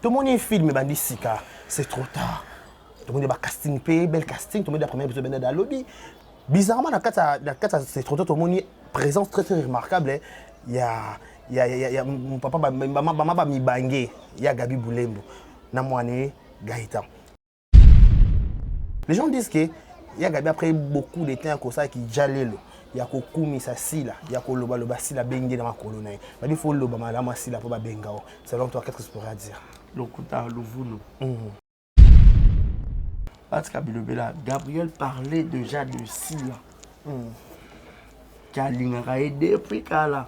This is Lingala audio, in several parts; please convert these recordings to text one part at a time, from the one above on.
Tout le monde est film, mais sika, c'est trop tard. Tout le monde est casting, bel casting, tout le monde est la première épisode dans le lobby. Bizarrement, dans c'est trop tard, tout le monde est présence très très remarquable. Il y a mon papa, maman mi bangé, il y a Gabi Boulembo, Namouane, Gaëtan. Les gens disent que il y a Gabi après beaucoup de temps comme ça qui jalé. Il y a Kokumi Sasila, il y a Koloba Loba Sila Bengue dans ma colonne. Il faut Loba Malama Sila pour Bengao. Selon toi, qu'est-ce que tu pourrais dire? Le Kouta Louvuno. Parce que Gabriel parlait déjà de Sila. Qui a aidé depuis là.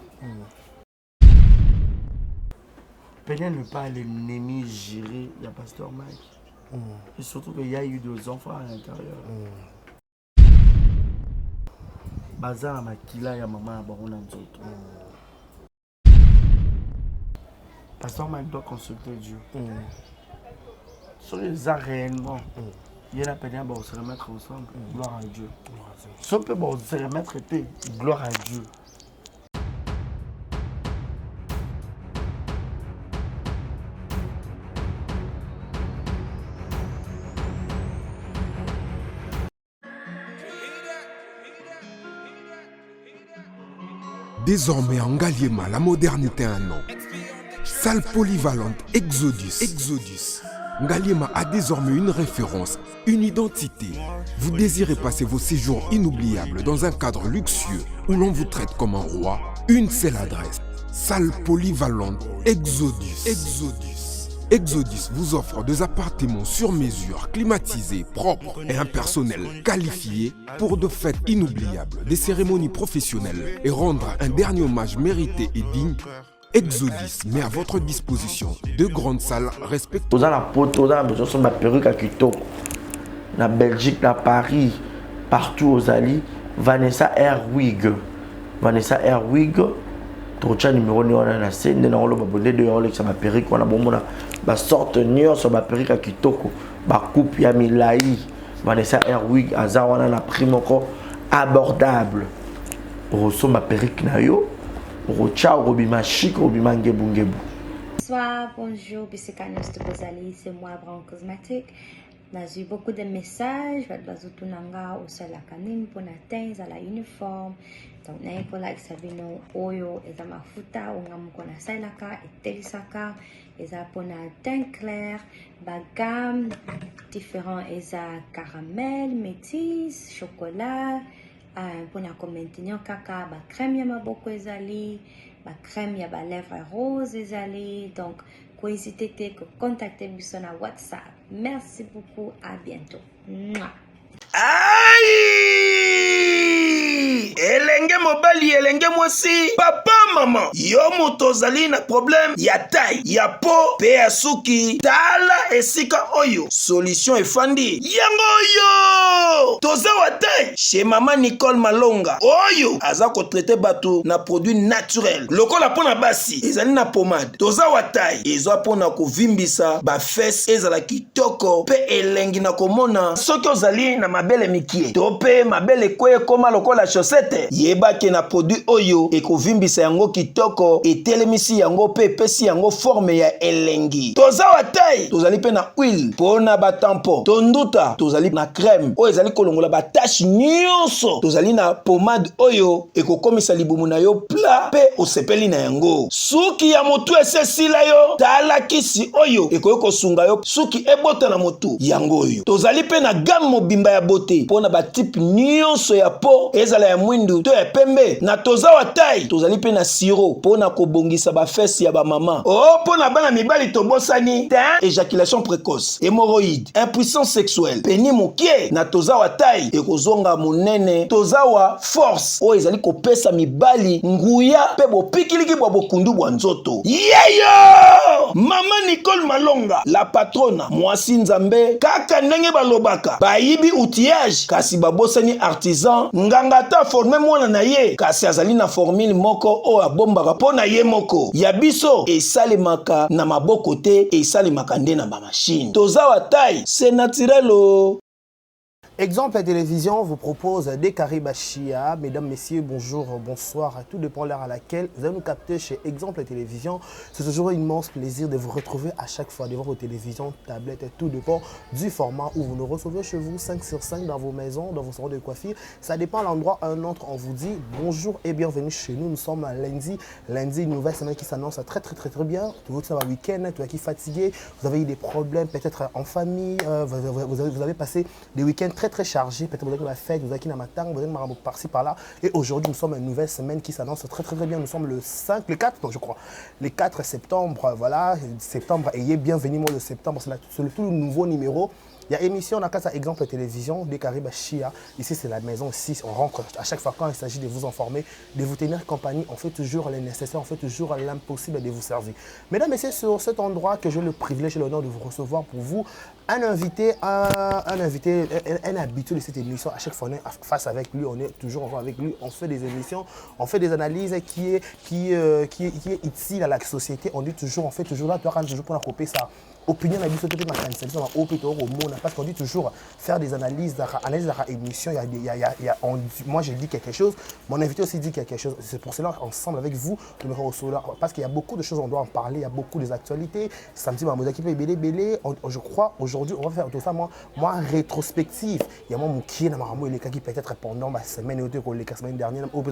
Peut-être ne pas les ennemis gérer le pasteur Mike. Et surtout qu'il y a eu 2 enfants à l'intérieur. Bazar makila ya maman barona nzoto. Pasteur Mike doit consulter Dieu. Sur les réellement, il y a la peine de se remettre ensemble. Gloire à Dieu. Si on peut se remettre, gloire à Dieu. Désormais en Ngaliema, la modernité a un nom. Salle polyvalente Exodus. Ngaliema a désormais une référence, une identité. Vous désirez passer vos séjours inoubliables dans un cadre luxueux où l'on vous traite comme un roi? Une seule adresse. Salle polyvalente Exodus. Exodus vous offre des appartements sur mesure, climatisés, propres et un personnel qualifié pour de fêtes inoubliables, des cérémonies professionnelles et rendre un dernier hommage mérité et digne. Exodus met à votre disposition 2 grandes salles respectueuses. Dans la pote, dans la perruque à Kitoko, na Belgique, na Paris, partout aux alliés, Vanessa Airwig. Trocha numéro 9 on a la scène de l'enrôle babonné de l'enrôle ça ma perruque on a bon ma sorte nior sur ma perruque à Kitoko ma coupe ya milai Vanessa Airwig azawana na prime encore abordable pour so ma perruque na yo pour cha robima chic robima ngebu. Bonsoir, bonjour, Bissekanos de Bozali, c'est moi Brown Cosmétique. J'ai eu beaucoup de messages, je nanga au salakanim pour atteindre la uniforme. Donc, na pour like sabino oyo eza mafuta ongamuko na salaka etelisaka eza pour na teint clair, bagam différents eza caramel, métis, chocolat. Pour na maintenir kaka ba crème ya maboko ezali, ba crème ya ba lèvres rose ezali. Donc, quoi hésiter que contacter biso na WhatsApp. Merci beaucoup, à bientôt. Mouah. Aïe! Elenge mobali, elenge mwasi, papa, maman, yo motozali na problème, ya taille, ya po, pe ya suki, tala esika oyo, solution efandi, yango oyo! Toza wa taille, chez maman Nicole Malonga, oyo, aza ko traiter bato na produit naturel, lokola pona basi, ezali na pomade, toza wa taille, ezwa pona ko vimbisa, ba fesse, ezala kitoko, pe elengi na komona, soki ozali na mabele mikie, tope mabele kwe koma lokola chaussette, yebake na produit oyo ekovimbisa yango kitoko etelemisi yango pe pesi yango forme ya elengi. Toza wa taille, tozali pe na huile pona ba tampon. Tonduta, tozali na crème oyo ezali kolongola ba tache nyonso. Tozali na pomade oyo ekokomisa libumu na yo pla pe osepeli na yango. Suki ya motu esesila yo, tala kisi oyo ekoyoko sunga yo suki ebota na motu yango oyo. Tozali pe na gamme mobimba ya beauté pona ba type nyonso ya po ezala ya mwindu to ya pembe. Na toza wa taille, tozali pe na siro pona kobongisa ba fesse ya ba mama. Oh, pona bana mibali tobosani, teint, éjaculation précoce, hémorroïde, impuissance sexuelle, peni mokie. Na toza wa taille ekozonga monene, toza wa force o ezali kopesa mibali nguya pe bopikiliki bwa bokundu bwa nzoto. Yeyo! Mama Nicole Malonga, la patrona, mwasi nzambe, kaka ndenge balobaka, bayibi outillage, kasi babosani artisan, ngangata forme mwana na ye, kasi azali na formule moko o abombaka po na ye moko. Ya biso, esalemaka na maboko te, esalemaka nde na ba machine. Toza wa taille, c'est naturel o. Exemple à télévision vous propose des Karibachia. Mesdames, messieurs, bonjour, bonsoir. Tout dépend de l'heure à laquelle vous allez nous capter chez Exemple à télévision. C'est toujours un immense plaisir de vous retrouver à chaque fois devant vos télévisions, tablettes. Tout dépend du format où vous nous recevez chez vous, 5 sur 5 dans vos maisons, dans vos salons de coiffure. Ça dépend de l'endroit. Un autre, on vous dit bonjour et bienvenue chez nous. Nous sommes à lundi. Lundi, une nouvelle semaine qui s'annonce très bien. Tout le monde week-end, tout le qui est fatigué. Vous avez eu des problèmes peut-être en famille. Vous avez passé des week-ends très chargés. Peut-être vous avez la fête, vous avez qui dans ma tang, vous avez par-ci par-là. Et aujourd'hui, nous sommes à une nouvelle semaine qui s'annonce très bien. Nous sommes le 4 septembre. Voilà, septembre. Ayez bienvenue mois de septembre. C'est le tout nouveau numéro. Il y a émission, on a qu'à exemple télévision, des Karibachia. Ici, c'est la maison. Ici, on rentre à chaque fois quand il s'agit de vous informer, de vous tenir compagnie. On fait toujours le nécessaire, on fait toujours l'impossible de vous servir. Mesdames et messieurs, sur cet endroit que j'ai le privilège et l'honneur de vous recevoir pour vous, un habitué de cette émission. À chaque fois, on est face avec lui, on est toujours avec lui. On fait des émissions, on fait des analyses qui est utile à la société. On fait toujours là, toujours pour la couper ça. Opinion parce qu'on dit toujours faire des analyses de l'émission. Moi, je dis quelque chose, mon invité aussi dit quelque chose. C'est pour cela, ensemble avec vous, parce qu'il y a beaucoup de choses, on doit en parler, il y a beaucoup d'actualités. Samedi, je crois, aujourd'hui, on va faire tout ça, moi rétrospective. Il y a mon qui peut-être pendant la semaine dernière, on va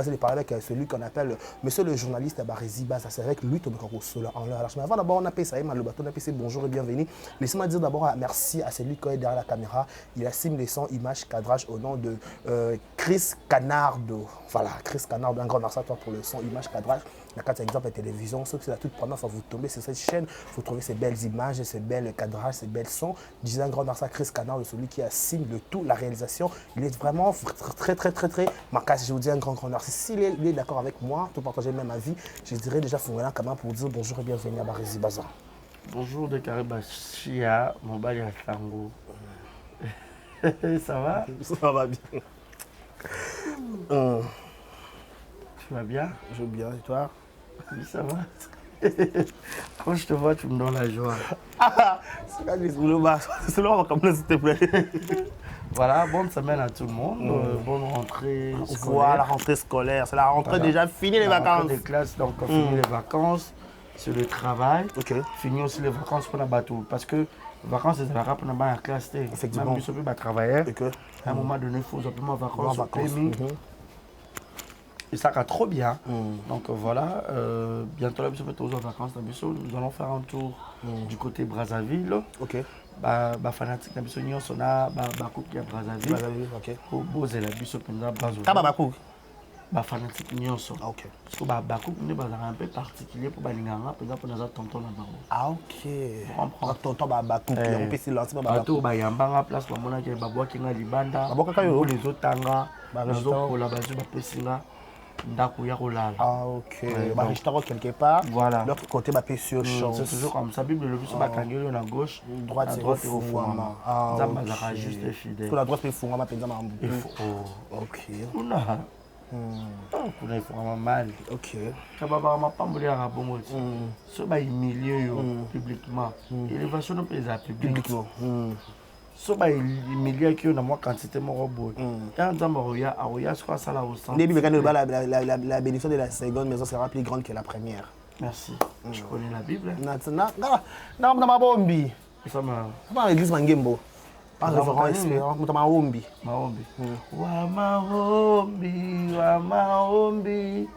se parler avec celui qu'on appelle monsieur le journaliste Barezi Baza. C'est avec lui, mais avant d'abord, on appelle ça, bonjour et bienvenue. Laissez-moi dire d'abord merci à celui qui est derrière la caméra. Il assume les sons, images, cadrage au nom de Chris Canardo. Voilà, Chris Canardo, un grand merci à toi pour le son, image, cadrage. La carte exemple à la télévision, sauf que c'est la toute première fois que vous tombez sur cette chaîne, vous trouvez ces belles images, ces belles cadrages, ces belles sons. Je disais un grand merci à Chris Canardo, celui qui assume le tout, la réalisation. Il est vraiment très marqué. Je vous dis un grand merci. S'il est d'accord avec moi, tout partager même avis, je dirais déjà Fungana Kama pour dire bonjour et bienvenue à Barezi Baza. Bonjour de Karibachia, mon bali à Tango. Ça va? Ça va bien. Tu vas bien? Je vais bien, et toi? Oui, ça va. Quand je te vois, tu me donnes la joie. C'est là, on va commencer, s'il te plaît. Voilà, bonne semaine à tout le monde. Bonne rentrée scolaire. Voilà, la rentrée scolaire. C'est la rentrée déjà, fini les vacances. Des classes, donc on finit les vacances, c'est le travail. Fini aussi les vacances pour la bateau. Parce que les vacances, c'est la pour la classe. Effectivement. Même si on peut travailler, à un moment donné, il faut simplement vacances. Et ça va trop bien. Donc voilà, bientôt là, nous allons faire un tour du côté Brazzaville. Fanatique na biso nyonso na bakuki ya Brazzaville. Bozela biso penza Brazzaville. Fanatique nyonso. Parce que bakuki ne bazala un peu particulier pour balinganga penza pour naza tonton na bango. Tonton bakuki on peut se lancer bato bayambanga place bamona ke babwaki nga libanda. Les otanga bazokola bazu bapesinga. Quelque part, voilà. L'autre côté, sur chance. C'est toujours comme ça. Bible, le bus, à gauche, droite, c'est au fond. Juste fidèle. La droite, c'est au fond. Ok. Il faut mal. Ok. Publiquement. Élévation de pays publiquement. So ba humilier qui on a moi quantité mon robot. Et en disant Maroya, Aroya soit ça là au centre. La bénédiction de la seconde maison sera plus grande que la première. Merci. Je connais la Bible. Non, ma bombi. Ça m'a. Pas l'église Mangembo. Pas référent espérant, ma bombi. Ma bombi. Wa ma bombi, wa ma bombi.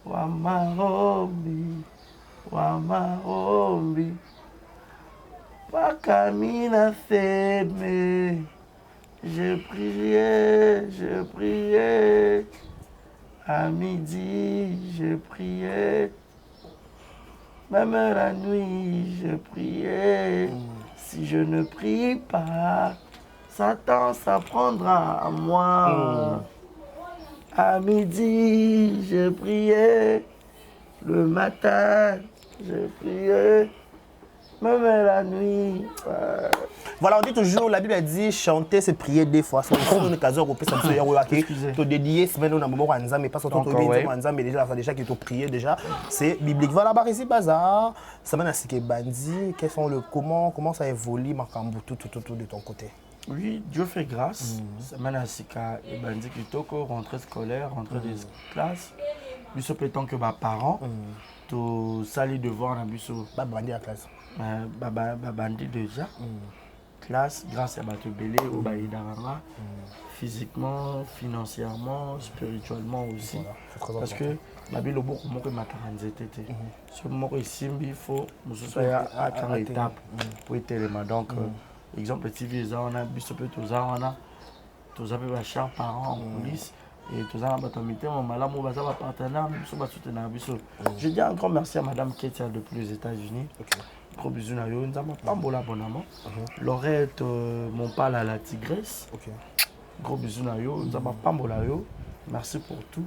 Wa ma bombi. Wa ma bombi. Wakamina Theme, je priais, à midi, je priais, même la nuit, je priais. Si je ne prie pas, Satan s'apprendra à moi. À midi, je priais, le matin, je priais. Même la nuit. Voilà, on dit toujours, la Bible a dit chanter, c'est prier des fois. C'est une occasion où on peut dédier semaine au moment où mais pas surtout mais déjà qui t'ont prié déjà. C'est biblique. Voilà, Barezi Baza, ça m'a dit que Bandi, comment ça évolue Makambu tout de ton côté? Oui, Dieu fait grâce. Semaine à Sika, et bandi kitoko, rentrée scolaire, rentrée des classes. Biso pétant que mes parents, tout sali devoir na biso. Bandi à classe. Bandi déjà. Classe, grâce à Bato Belé, au Baïdarama, physiquement, financièrement, spirituellement aussi. Voilà, parce que Babi le beaucoup moins que ma taranzete. Ce moment ici, il faut nous soyons à 4 étapes pour être élément. Donc, exemple, TV, on a biso peu tous les chers parents en coulisses. Et tous les batomité, mon malade, mon partenaire, je dis un grand merci à Madame Ketia depuis les États-Unis. Gros bisous à eux, nous avons pas bon abonnement. Laurette, mon pâle à la tigresse. Gros bisous à eux, nous avons pas bon merci pour tout.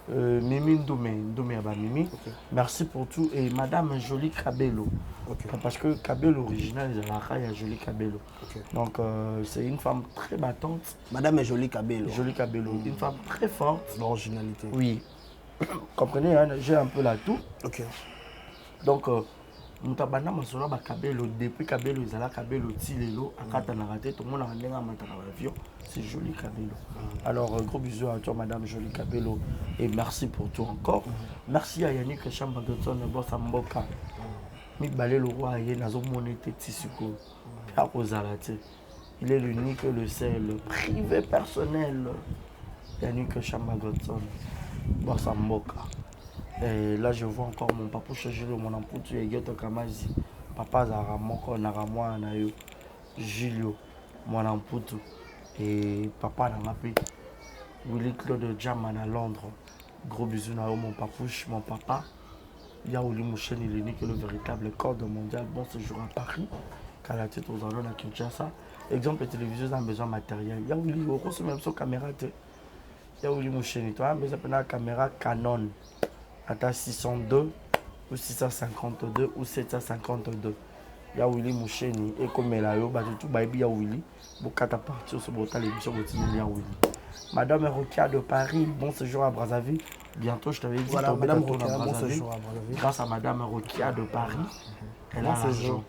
Mimi Ndomé à Mimi. Merci pour tout. Et Madame Jolie Cabello. Parce que Cabello original, il y a Jolie Cabello. Donc c'est une femme très battante. Madame Jolie Cabello. Jolie Cabello. Une femme très forte. L'originalité. Oui. Comprenez, hein, j'ai un peu là tout. Donc, Moutabana Masola Kabelo, depuis Kabelo, ils allaient Kabelo, Tilelo, à Katanarate, tout le monde a rendu à l'avion. C'est Jolie Kabelo. Alors, gros bisous à toi, Madame Jolie Kabelo, et merci pour tout encore. Merci à Yannick Chambagoton, le boss Amboka. Mikbalé le roi, il est dans un monété Tissouko, à Ozalate. Il est l'unique, le seul, le privé personnel. Yannick Chambagoton, boss Amboka. Et là, je vois encore mon papa changer mon amputu et Geto Kamazi. Papa Zaramoko, Naramwa, Nayo, Julio, mon amputu. Et papa Namapi, Willy Claude Jaman à Londres. Gros bisous, Nayo, mon papouche, mon papa. Yaouli Mouchen, il est unique, le véritable code mondial. Bon séjour à Paris. Kalaté, aux allons à Kinshasa. Exemple, les téléviseurs ont besoin de matériel. Yaouli, au gros, c'est même son caméra. Yaouli Mouchen, toi, mais ça peut être une caméra Canon. À 602 ou 652 ou 752. Il y a Willy Moucheni et comme elle a eu, tout baby ya Willy. Beaucoup de partir sur le l'émission de Willy. Madame Rokia de Paris, bon séjour à Brazzaville. Bientôt, je t'avais dit, voilà, Madame Rokia, bon séjour à Brazzaville. Grâce à Madame Rokia de Paris, elle a l'argent.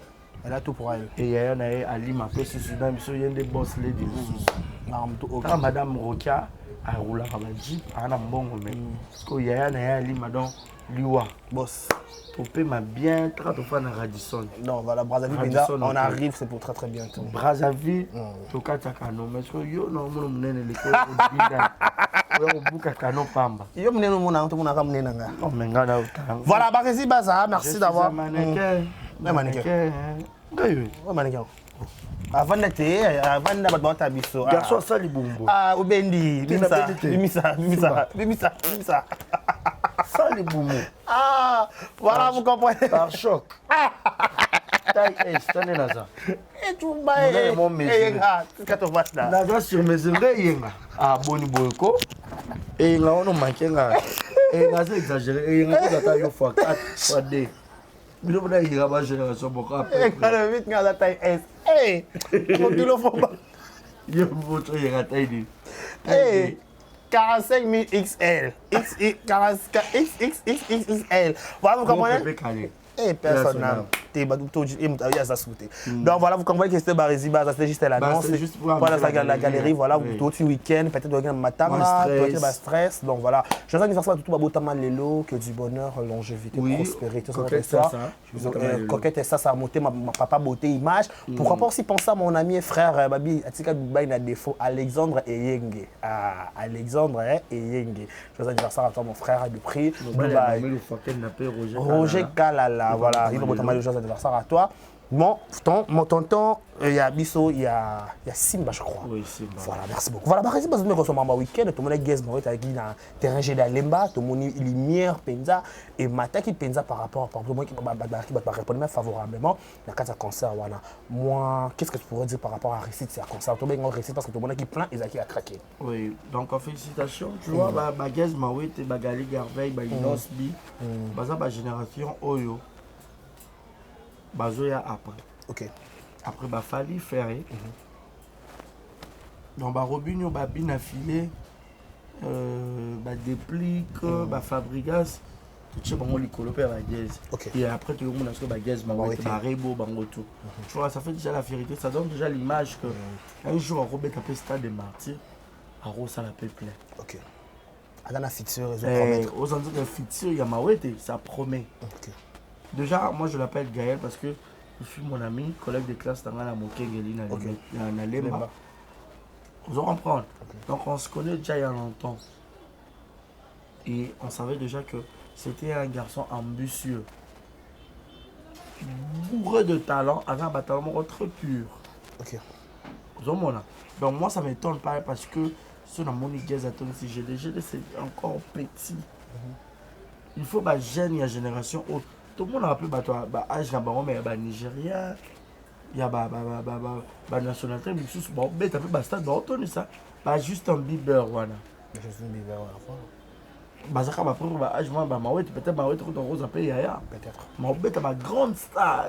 Elle a tout pour elle. Et il y a un Ali m'a fait ce Soudan, il y a des boss lady. Madame Rokia. A roula comme un jeep, un bon moment. Parce qu'il y a un Ali Madon Liwa. Boss. Topé m'a bien très fois dans Radisson. Non, voilà, Brazzaville, on arrive, c'est pour très très bientôt. Brazzaville, Toka Takano. Mais ce que yo, non, mon nom n'est l'école. Voilà, Baresi Baza, merci d'avoir. Avant de ta biso. Garçon, ça les bonbons. Ah, Obendi, Bimisa. Ça les bonbons. Ah, voilà, vous comprenez. Par choc. Taille S, tenez là ça. Et tout le monde. Naza sur mes oreilles. Ah, Boni Boyko. Et là, on a manqué. Et là, c'est exagéré. Et là, on a eu fois 4, fois 2. Mais là, on a eu la génération beaucoup après. Et quand le vite, on a la taille S. Hey, mon kilo faut pas. Il y a votre taille. Hey, 45 000 XL. XXL. Voilà, vous comprenez? Et personne n'a. Donc voilà, vous comprenez que c'était Baresi Baza, c'était juste l'annonce. Voilà, la galerie, voilà, tout le week-end, peut-être un matin, peut-être un stress. Donc voilà, je vous invite à tout le beau Lelo, que du bonheur, longévité, prospérité, coquette et ça a monté ma papa beauté image. Pourquoi pas aussi penser à mon ami et frère Babi Atika Dubaï n'a défaut, Alexandre Eyenge. Alexandre Eyenge. Je vous invite à toi mon frère du prix. Roger Kalala, voilà, il va mal de anniversaire à toi. Mon tonton, il y a Bisso, il y a Simba, je crois. Oui, Simba. Voilà, merci beaucoup. Voilà, merci parce que nous sommes en week-end, tout le monde est guest, moi, tu as dit dans terrain de Lemba, tout le monde est lumière, penza, et matin qui penza par rapport à moi qui va répondre favorablement dans le concert. Voilà. Moi, qu'est-ce que tu pourrais dire par rapport à réussite c'est un concert? Tout le monde réussit parce que tout le monde qui plein et qui a craqué. Oui, donc félicitations. Tu vois, Baguez, Mawete, Bagali, Garveille, Inosbi, ma génération Oyo. Bazoya après. Ok. Après, Fali Ferré. Donc, Robinho, Bin affilé, Déplique, Fabrigas, tu sais bango likolo pe ba gaz. Ok. Et après tout le monde a ce que ba gaz bango ba rebo bango tout. Tu vois ça fait déjà la vérité, ça donne déjà l'image que un jour Robert a fait stade de martyr à Rosa la peuple. OK. Ada na futur ils promettre. Aux endroits de futur il y a Mawete, ça promet. OK. Déjà moi je l'appelle Gaël parce que je suis mon ami, collègue de classe dans la Mokengeli na Lemba. Vous en comprendre. Donc on se connaît déjà il y a longtemps. Et on savait déjà que c'était un garçon ambitieux. Bourré de talent, avec un talent très pur. OK. Vous en comprenez. Donc moi ça ne m'étonne pas parce que ce dans mon église à Tony GD c'est encore petit. Il faut que jeune et la génération haute. Tout le monde a appelé âge mais il y a Nigérien. Il y a nationalité, mais sous bon, mais t'as fait bastard, bon, on ça. Pas juste un Bieber, voilà. Juste un Bieber, voilà. Bah ça va prendre bah âge moi bah ma ouais peut-être ma ouais trop de rose à payer ya. Peut-être. Ma ouais t'as ma grande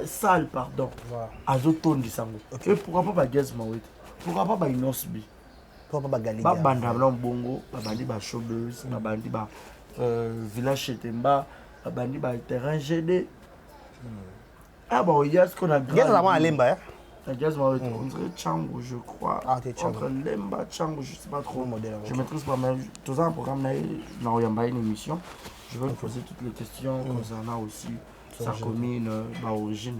salle pardon. Voilà. Azoton du sango. Et pourquoi pas Gaz ma ouais. Pourquoi pas ba Inosbi. Pourquoi pas Gali. Ba banda blanc bongo, ba bandi ba showbiz, ba bandi ba village Chetemba, ba bandi ba terrain GD. Ah bon, il y a ce qu'on a Gaz avant à Lemba. Gaz ma ouais, on dirait Chango je crois. Ah t'es Chango. Entre Lemba Chango, je sais pas trop. Modèle. Je maîtrise pas mais tout ça un programme là, dans une émission. Je vais lui poser toutes les questions concernant aussi sa commune, ma origine.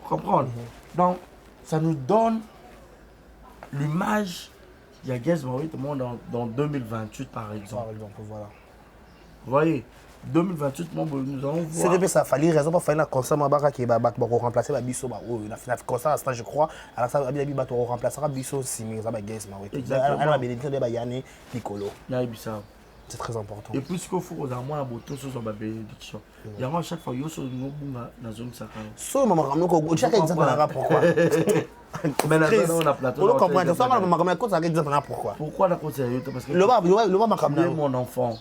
Comprendre. Donc, ça nous donne l'image il y a Gaz Maurice dans 2028 par exemple. Par exemple, voilà. Vous voyez, 2028, nous allons voir. C'est depuis ça, fallait raison pour faire un concert, qui va remplacer Bisso. Il a fait un concert, je crois. Alors ça, il va remplacer Bisso si il va Gaz Maurice. Exactement. Elle va bénéficier de Yanné Nicolo. C'est très important. Et puis, ce qu'il faut, c'est avoir une sur la bénédiction. Il y a à chaque fois, il y a une zone sacrée. So, maman, chaque exemple, pourquoi? Mais là, on a plateau. On comprend. Ça, maman, pourquoi? Pourquoi la cause sérieuse? Parce que le bas, mon enfant.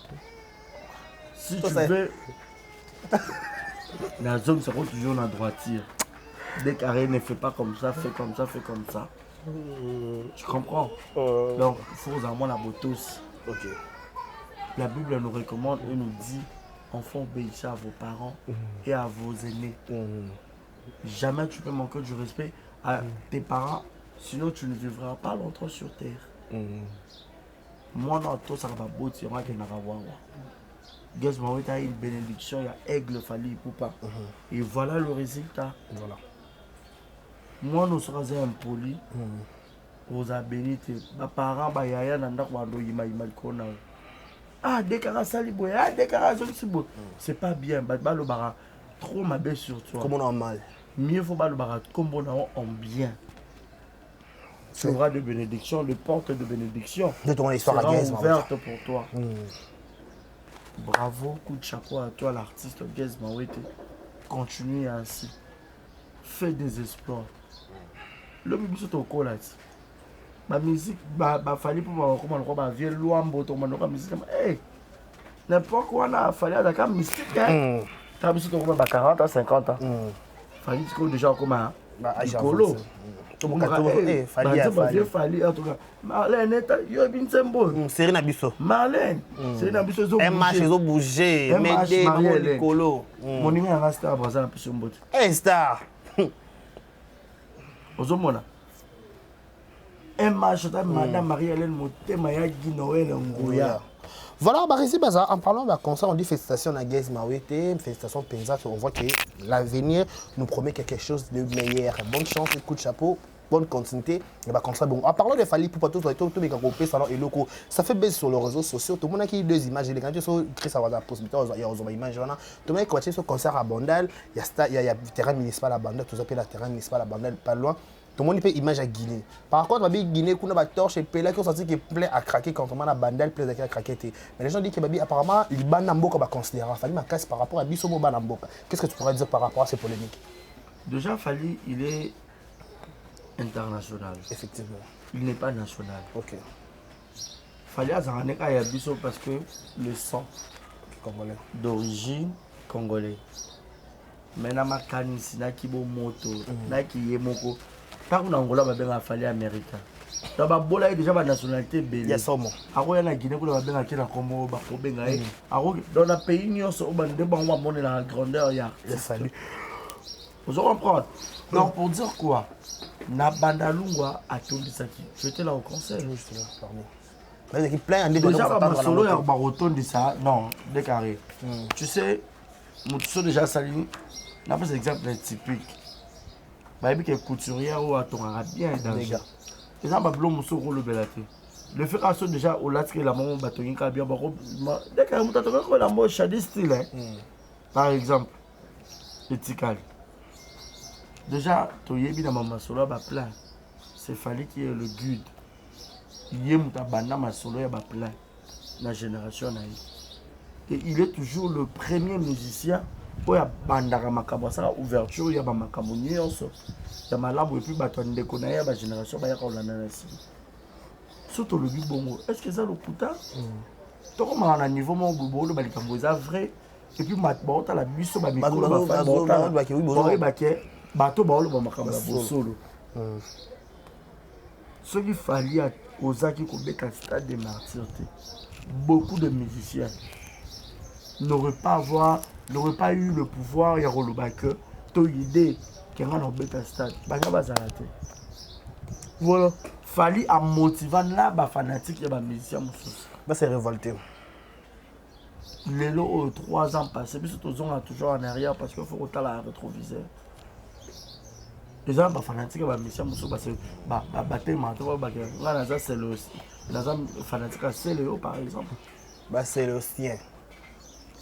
Si tu veux, la zone sera toujours en droiture. Dès qu'Arrêt ne fait pas comme ça, fait comme ça, fait comme ça. Tu comprends? Donc, il faut avoir la beauté aussi. Ok. La Bible nous recommande et nous dit, enfants, obéissez à vos parents et à vos aînés. Jamais tu peux manquer du respect à tes parents, sinon tu ne vivras pas longtemps sur terre. Moi, dans tout ça, va beau, tu auras qu'il n'a pas voir. Gaz Maouet a une bénédiction, il y a aigle, fali, poupa. Et voilà le résultat. Voilà. Moi, nous serons impolis. Aux abénis, mes parents, bah, yaya, nanda, wando, yima, kona. Ah, déclara saliboy, ah, déclara saliboy. C'est pas bien, bah, le bara, trop ma belle sur toi. Comme on a mal. Mieux faut pas le bara, comme on a en bien. Tu auras de bénédiction, de porte de bénédiction. De ton histoire à Gaz Maouet. Ouverte pour toi. Bravo, coup de chapeau à toi, l'artiste Gaz Maouet. Continue ainsi. Fais des exploits. Le musique est au collage. Ma musique, fallait pour moi, comment on va vieille loi, ma musique. N'importe quoi, on a fallu à la musique. Ta musique, on va 40 à 50 ans. Fallait que déjà comme un colo. Fallait en tout cas. Marlène, Serine Abisso. Marlène, Serine Abisso. MH, ils ont bougé. Médé, Maman Colo. Mon numéro est resté à Brazil, puis sur Mbot. Hey, star. Ozomona. MH, Madame Marie-Hélène Motemaya Guinoël Ngoya. Voilà, en parlant de concert, on dit félicitations à Gaz Maouet, félicitations Penza, on voit que l'avenir nous promet quelque chose de meilleur. Bonne chance, coup de chapeau, bonne continuité. Et bah, comme ça, bon. En parlant de Fali Poupa, tout salon et locaux, ça fait baisse sur les réseaux sociaux. Tout le monde a qui deux images. Les gens sont Chris a la possibilité, il y a une image. Tout le monde a qui ce concert à Bandal, il y a le terrain municipal à Bandal, tout ça, le terrain municipal à Bandal, pas loin. Tout le monde peut image à Guinée. Par contre, Babi Guinée, qu'on a une torche et Pela qui ont senti qu'il est plein à craquer quand on a bandal plein à craquer. Mais les gens disent que Babi apparemment il Banamboka va considérer Fali Makas par rapport à Bissomo Banamboka. Qu'est-ce que tu pourrais dire par rapport à ces polémiques? Déjà Fali, il est international. Effectivement. Il n'est pas national. Ok. Fali a Zaraneka et Bisso parce que le sang congolais d'origine congolais. Mais na makani sina kibo moto, na ki yemoko. Tant qu'on a Angola, va bien Fali américain. dans ba bola déjà ba nationalité belé. Ya somo. Ako ya na Guinée ko ba benga kina kombo ba ko benga e. Ako dans la pays nyonso o ba ndeba on va monter la grandeur ya. Ya salut. Vous comprenez? Donc pour dire quoi? Na bandalungwa atondisaki. J'étais là au concert. Pardon. Mais il plein de Déjà ba solo ya ba rotondisa non, décarré. Tu sais, mon solo déjà sali. N'a pas exemple typique. Bah il que couturière ou à ton bien dans les gars. Les gens bablon muso rolo belate. Le fait qu'à déjà au lat que la maman batoyin ka bien bako dès que muta to ko la mo shadi style hein. Par exemple, le tikal. Déjà to yebi na mama solo ba plein. C'est fallait qu'il y ait le guide. Il y muta banda ma solo ya ba plein la génération na. Et il est toujours le premier musicien pour ya bandaka makambo ça ouverture ya ba makambo nyonso. Ya malamu et puis bato ndeko na ya ba génération ba ya ka olanda na si. Surtout le bongo. Est-ce que ça le kuta? To comme à un niveau mon bobo ba likambo za vrai et puis mat ba ota la biso ba mikolo ba fa ba ota ba ke oui bozo ba ke bato ba olo ba makambo ba solo. Ce qu'il fallait aux aki ko beta stade de martyrs. Beaucoup de musiciens n'auraient pas eu le pouvoir ya roloba que to idée qui rend au beta stade banga bazalate. Voilà, fallait à motiver là ba fanatique ya ba musicien mususu. Bah c'est révolté. Les lots 3 ans passés, puis surtout on a toujours en arrière parce qu'il faut autant la rétroviseur. Les gens ba fanatique ba musicien mususu parce que ba tellement to ba que là c'est le fanatique c'est le par exemple. Bah c'est le sien.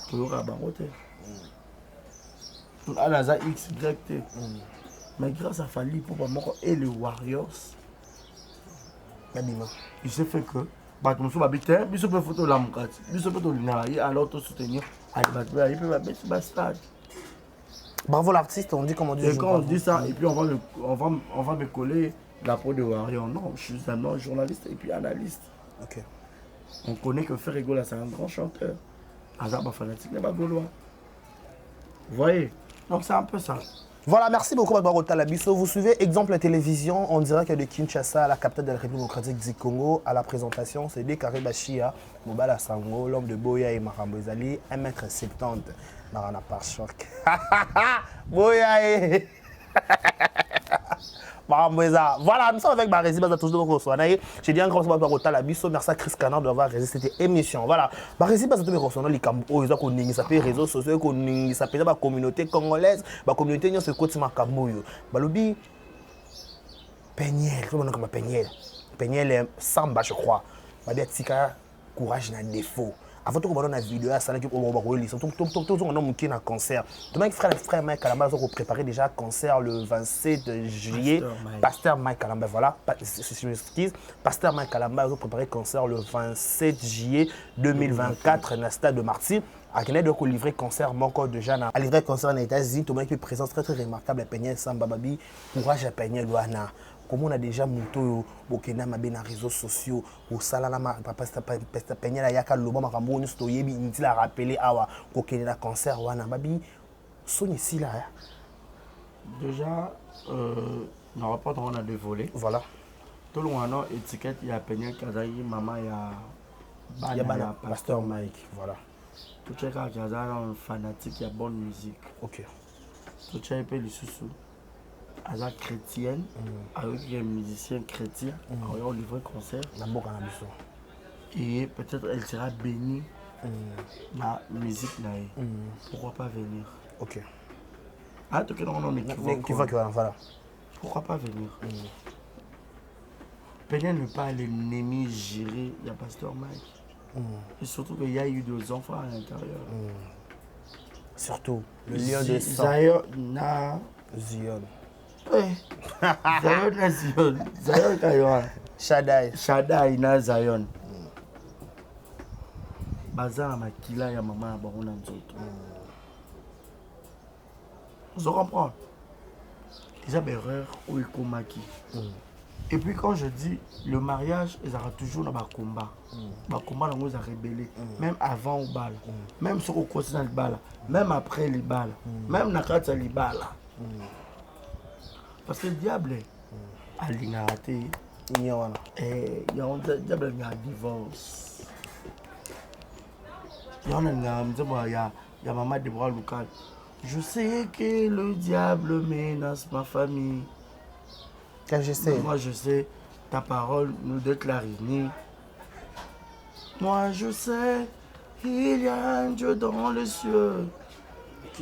Toujours à barote. À la X, Y. Mais grâce à Fali, pour moi, et les Warriors, il s'est fait que, Batmousou Babité, il se peut photo l'amkat, il se peut l'inaï, alors tout soutenir, il peut mettre sur le stade. Bravo l'artiste, on dit comment on dit. Et quand on dit ça, et puis on va me coller la peau de Warriors. Non, je suis un journaliste et puis analyste. Ok. On connaît que Ferregola, c'est un grand chanteur. Azaba fanatique n'est pas gaulois. Vous voyez? Donc c'est un peu ça. Voilà, merci beaucoup Badbaro Talabiso. Vous suivez Exemple Télévision en direct de Kinshasa, la capitale de la République démocratique du Congo. À la présentation, c'est Dekare Bachia, Mobala Sango, l'homme de Boya et Marambo Ezali, 1m70. Marana par choc. Boya voilà, nous sommes avec Barési Bazatos de j'ai dit un grand salut à Talabiso. Merci à Chris Canard d'avoir réalisé cette émission. Voilà, Barési Bazatos de Rosona, les Cambo, ils ont connu, ça fait réseaux sociaux, ça fait la communauté congolaise, la communauté n'y a ce côté Macamoyo. Balobi, Peignel, tout le monde comme Peignel. Peignel, Samba, je crois. Badia Tika, courage n'a défaut. Avant tout, on va vidéo à Sana qui on va relire. Tout on a manqué un concert. Demain, frère Mike Kalamba a préparé déjà un concert le 27 juillet. Pasteur Mike Kalamba, voilà. Si je m'excuse, Pasteur Mike Kalamba a préparé un concert le 27 juillet 2024 dans le stade de Martyrs. À Kenya, donc, livré concert, mon corps de Jana. À livrer concert aux États-Unis, tout le monde qui présence très remarquable. Peignel Samba Babi, courage à Peignel Luana. Comme on a déjà monté au Kenya, les réseaux sociaux, au Salalama, Peignel Ayaka, Loba Makambo, nous Yebi, il a rappelé au Kenya concert, Wana Babi, son ici là. Déjà, dans le rapport, on a dévolé. Voilà. Tout le monde a étiquette, il y a Peignel Kazaï, maman, il y a Pasteur Mike, voilà. Tout le monde qui a un fanatique, il y a bonne musique. Ok. Tout le monde les sous-sous. Aza chrétienne, avec un musicien chrétien, on livre concert. Et peut-être elle sera bénie la musique là. Pourquoi pas venir? Ok. Ah, tout le monde est voilà. Pourquoi pas venir? Peut-être ne pas l'ennemi gérer, il y a Pasteur Mike. Et surtout qu'il y a eu 2 enfants à l'intérieur. Surtout, le lion de sang. Zion. Zion na Zion. Zion Kayoa. Shaddai na Zion. Baza makila ya maman ya bango na nzoto. Vous comprenez? Déjà erreur ou ekomaki. Et puis quand je dis le mariage, ils aura toujours dans le combat. Le combat, ils ont rébellé. Même avant le bal. Même sur le côté du bal. Même après les balles. Même dans le les balles. Parce que le diable, il a raté. Il y a un. Il y a un divorce. Il y a maman Deborah Loukal. Je sais que le diable menace ma famille. Quand je sais. Moi, je sais, ta parole nous déclarine. Moi, je sais, il y a un Dieu dans les cieux.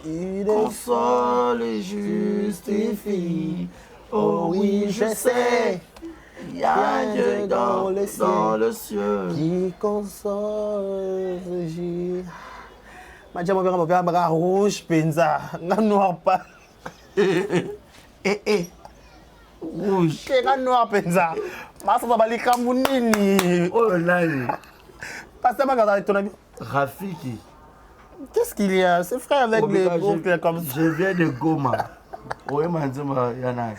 Il Console et justifie. Oh oui, je sais. Il y a un Dieu dans le cieux. Qui console. Madame, on va faire rouge, penza. Non, noir pas. Rouge. Qu'est-ce noir, penza? Massa va bali kamunini. Oh là. Parce que ma ton ami. Rafiki. Qu'est-ce qu'il y a? C'est frère avec les boucles comme ça. Je viens de Goma. Oui, Manzuma, Yana.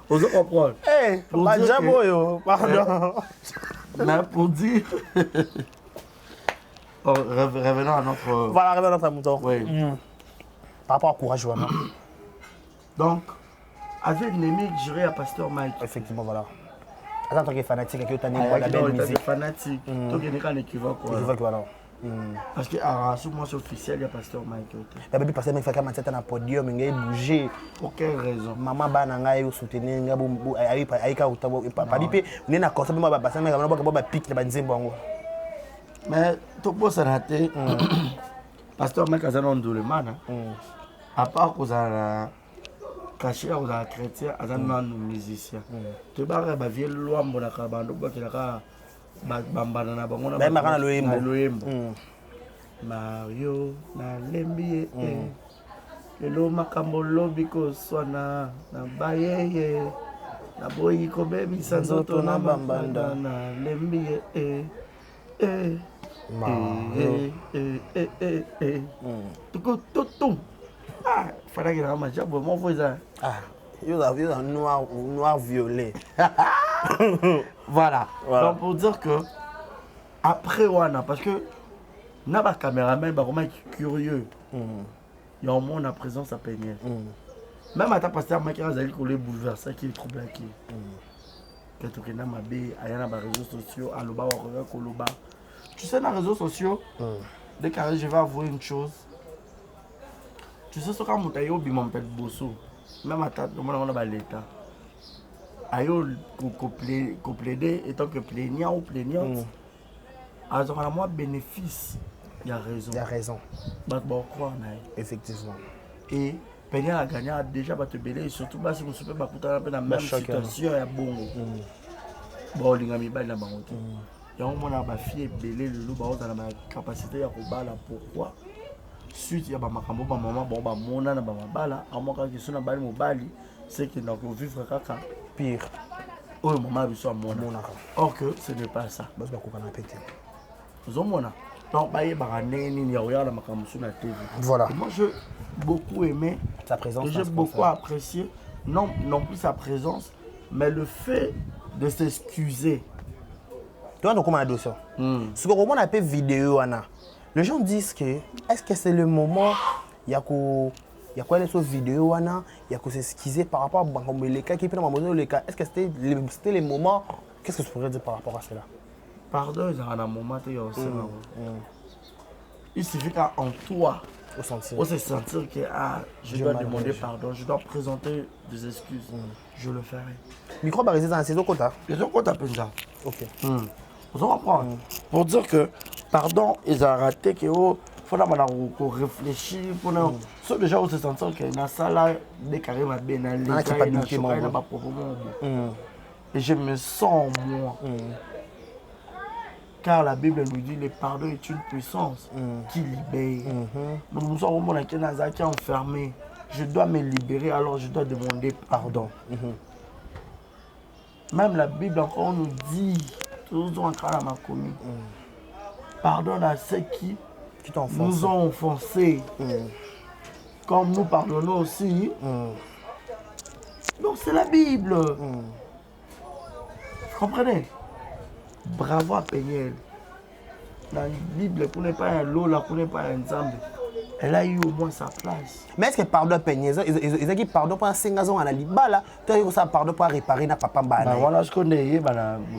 Vous comprenez? Eh, Majaboyo, pardon. Mais pour dire. Revenons à notre. Voilà, revenons à notre mouton. Oui. Par rapport à courage, vraiment. Donc, avec Némi, j'irai à Pasteur Mike. Effectivement, voilà. En tant que fanatique, qui est un Ah, la belle musique. fanatique. Toi, il y a un équivoque. Je vois que voilà. Parce que sur moi, c'est officiel, il y a Pasteur Mike. La bébé parce que mec fait comme ça dans le podium, il a bougé. Pour quelle raison? Maman bana ngai yo soutenir nga bu ai ka utabo pa lipe ne na konsa ba basa meka bana ba pique na banzembo ngo. Mais tout pour ça raté. Pasteur Mike a un ndole mana. À part que ça caché aux chrétiens, à un musicien. Tu vas ba vie loi mbona ka bando ba kilaka bambana na bango na ba makana loyembo. Mario na lembi lelo makambo lobi koswana na bayeye na boyi kobebisa nzoto na bambanda na lembi tukututum fallait que la magie pour moi faut ça noir violet. voilà. Donc pour dire que après wana parce que na ba caméraman ba vraiment curieux. Il y a au moins la présence à peigner. Même à ta pasteur Mike Azali ko le bouleverser qui est trop blaqué. Que tu connais ma bé ayana ba réseaux sociaux aloba wa koloba. Tu sais dans les réseaux sociaux dès que je vais avouer une chose. Tu sais ce quand mutayo bi mon pète bosso. Même à ta on a ba l'état. Ayo ko plaider étant que plaignant ou plaignante. Alors on a moins bénéfice. Il y a raison. Il y a raison. Bon, quoi, effectivement. Et Peña a gagné déjà te belé et surtout si vous ne pouvez pas dans la même situation à Bongo. Bon, les amis, il y a un moment où fille belé le loup dans la capacité à rebala. Pourquoi? Suite, il y a ma maman, bon, bah, mon âne, bah, bala, à moi, quand je suis dans le bali, c'est qu'il n'a qu'au vivre caca. Pire. Oh, maman, il soit mon âne. Or que ce n'est pas ça. Parce qu'on a pété. Vous avez mon âne. Donc, voilà. Moi, j'ai beaucoup aimé sa présence. J'ai beaucoup apprécié, non plus sa présence, mais le fait de s'excuser. Tu vois, comment on a dit ça? Ce qu'on a appelé vidéo, les gens disent que, est-ce que c'est le moment, il y a quoi les vidéos, il y a quoi s'excuser par rapport à les cas qui prennent les cas. Est-ce que c'était le moment? Qu'est-ce que tu pourrais dire par rapport à cela? Pardon, il y a un moment où il suffit qu'en toi, on se sentir que je dois demander pardon, je dois présenter des excuses. Je le ferai. Micro barisé dans la saison quota. Les autres quotas déjà. Ok. Vous comprenez? Pour dire que pardon, ils ont raté que faut réfléchir pour nous. Sauf déjà on se sentir qu'il y a ça là des carrés ma bien et je me sens moi. Car la Bible nous dit que le pardon est une puissance qui libère. Donc nous sommes au qui est enfermé. Je dois me libérer, alors je dois demander pardon. Même la Bible encore nous dit, toujours en train de ma commune, pardonne à ceux qui nous ont offensés. Comme nous pardonnons aussi. Donc c'est la Bible. Vous comprenez? Bravo à Peignel. Dans la Bible, vous n'êtes pas un lot, là, vous n'êtes pas un ensemble. Elle a eu au moins sa place. Mais est-ce que pardon peigné ils ont dit pardon pour 5 ans à la libala, tu as ça pardon pour réparer na papa mbana. Voilà ce qu'on est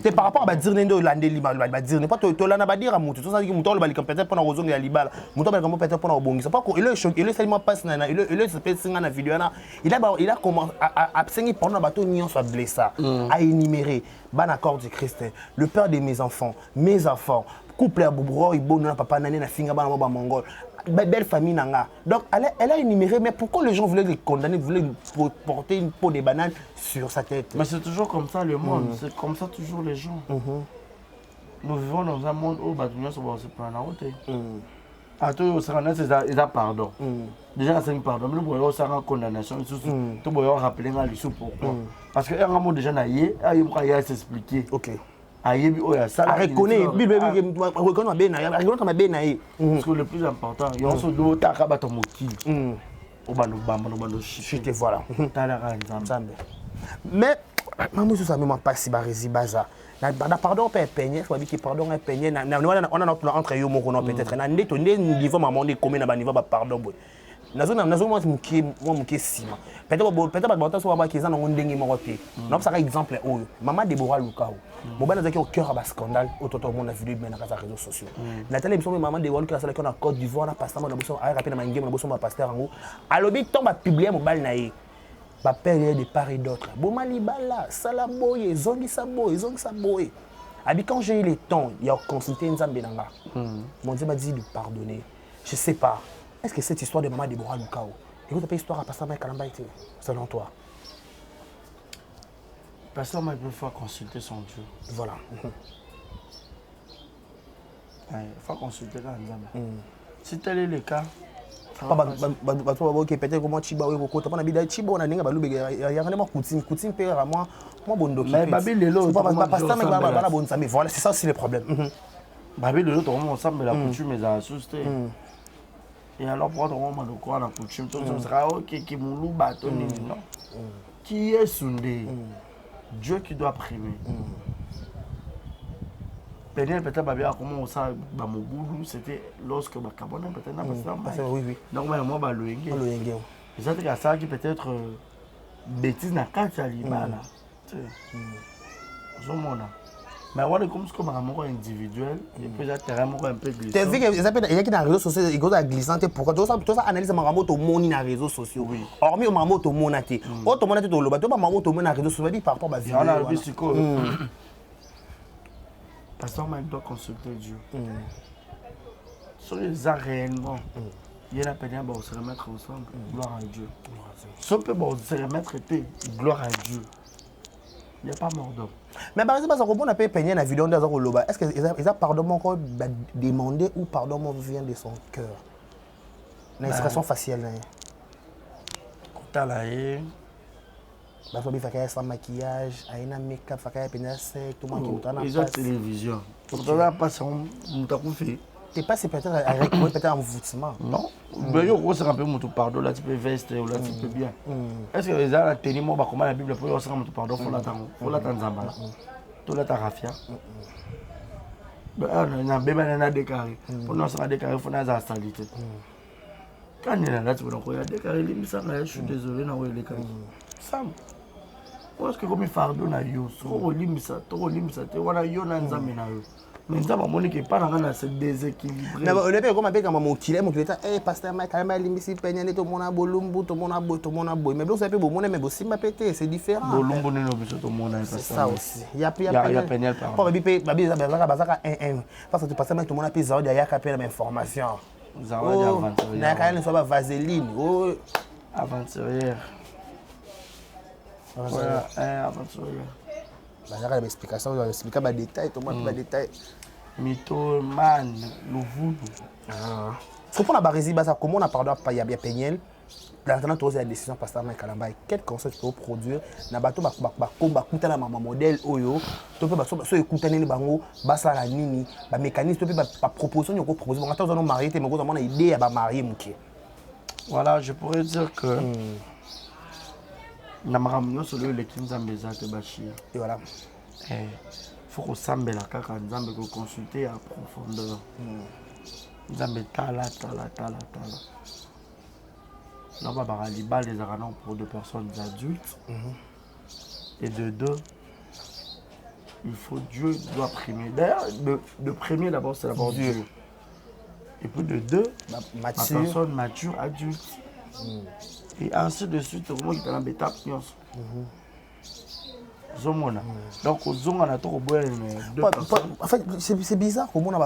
c'est par rapport à dire nendo lande libala ba dire ne pas to lana ba dire mutu, tout ça dit mutu le bali peut-être pour na rozonga ya libala. Mutu ba comme peut-être pour na obongisa. Pas il est choqué, il est seulement passe na il se fait singa na vidéo na. Il a commencé à sengi pendant bateau nion soit blessé à énumérer ban accord du Christ, le père de mes enfants, couple à Boubro, il bonne papa nané na finga ba mongol. Belle famille nanga. Donc elle a énuméré, mais pourquoi les gens voulaient les condamner, voulaient porter une peau de banane sur sa tête? Mais c'est toujours comme ça le monde, c'est comme ça toujours les gens. Nous vivons dans un monde où nous sommes se prendre en route. À tout ils ont pardon. Déjà c'est une pardon, mais nous voyons ça en condamnation, tout voyons rappeler à lui pourquoi. Parce que un moment déjà naïe, il y a s'expliquer. OK. Parce que le plus important, il y a un seul takabato moki. Voilà. Mais maman ça me pas si barezi baza. Na pardon pas peigner, faut dire que pardon est peigner. On a entre yo moko non peut-être. Na ndeto niveau maman de combien na niveau ba pardon boy. Nazo moi muke sima. Peut-être ba so ba kiza na ndenge moko te. Na ça exemple oyo. Maman Deborah Lukao. Boba nazaki au cœur ba scandale autour de mon vidéo mais na les réseaux sociaux. Na télé émission maman Deborah Lukao ça na Côte d'Ivoire na pasteur na boso a rappeler na ngeme na boso ma pasteur ngo. Alobi tombe ba publier mobile na ye. Ba père de part et d'autre. Boma libala, salaboye, zongi saboye. Abi quand j'ai eu le temps, il y a consulté Nzambe nanga. Mon Dieu m'a dit de pardonner. Je sais pas. Est-ce que cette histoire de maman Deborah Lukao, écoute pas histoire à passer avec Kalamba été selon toi? Pasteur m'a il faut consulter son Dieu. Voilà. Il faut consulter Nzambe. Si tel est le cas, peut-être comment Chiba ou Koko, t'as pas d'habitude Chiba on a ninga balou il y a vraiment coutume père à moi bondo. Mais Babi Lelo, mais voilà, c'est ça aussi le problème. Babi Lelo, on ensemble la coutume est assustée. Et alors pour on quoi la coutume, tout ça sera OK qui moulou bâtonné non. Qui est Sundé? Dieu qui doit primer. Peut-être Babi a comment ça Bamoboulou, c'était lorsque Bakabona peut-être n'a pas ça. Oui. Donc moi ba loenge. Et ça c'est ça qui peut-être bêtise na kati libala. Zomona. Mais on est comme ce comme un individuel et puis ça terrain un peu glissant. Tu vu que ils appellent il y a qui dans les réseaux sociaux ils go glissante pourquoi tout ça analyse maman to moni na réseaux sociaux. Oui. Hormis maman to monate. Auto monate to loba to maman to moni na réseaux sociaux par rapport à vidéo. On a le psycho. Pasteur Mike doit consulter Dieu. Sur les arts réellement, il y a la peine de se remettre ensemble. Gloire à Dieu. Si on peut se remettre, gloire à Dieu. Il n'y a pas mort d'homme. Mais par exemple, on a peigné la vidéo dans Loba. Est-ce qu'ils ont pardon encore demandé ou pardon vient de son cœur? L'expression faciale. Quand elle a eu. Il faut faire sans maquillage, il make-up, tout le monde qui ils ont télévision. Quand on a passé, on t'a fait. Tu passes peut-être un envoûtement. Non. Mais il faut un peu mon pardon, là tu peux veste, là tu peux bien. Est-ce que les gens ont tenu moi comment la Bible pour leur mon pardon, faut l'attendre. Faut l'attendre Zambala. Tout là ta rafia. On a bébé on a déclaré. Pour nous ça déclaré faut na za salité. Quand il est là tu peux donc il déclaré limisa je suis désolé na les cas. Sam. Parce que comme fardeau na yo, so limisa, to limisa, te wana yo na nzambe na yo. Mais nzambe monique pas na ce déséquilibré. Mais on est comme avec mon kile pasteur Mike quand même limisi peigné to mona bolumbu to mona boy. Mais bon ça peut bon mais bon si m'a pété, c'est différent. Bolumbu ne no biso to mona pasteur. C'est ça aussi. Il y a peigné par. Pour babi bazaka 1 parce que tu pasteur Mike to mona pe zaudi ya ka pe information. Zawadi aventurière. Na ka ne soit vaseline. Oh aventurière. Voilà, aventurier. Il y a des explications, il y a des détails, tout le monde a des détails. Mythomane, le voodoo. Ce qu'on a barési, comment on a parlé à Yabia Peignél, maintenant tu as la décision pasteur Mike Kalamba, quel conseil tu peux produire, na bato ba kuta na mama modèle oyo, tu peux so écouter les bango, basa la nini, ba mécanisme tu peux ba proposition yoko proposer, bon quand on marié, tu me une idée à ba marier muké. Voilà, je pourrais dire que Namaramno sur le Kinzambe Zate Bachir. Et voilà. Il faut qu'on s'embelle à Kaka Nzambe, qu'on consulte à profondeur. Nzambe tala. Non, bah, les arrangements pour 2 personnes adultes. Et de 2, il faut Dieu doit primer. D'ailleurs, de premier d'abord, c'est d'abord Dieu. Et puis de 2, la personne mature, adulte. Et ainsi de suite, au moment où il y a une étape, donc, on a trop de en fait, c'est bizarre comment on a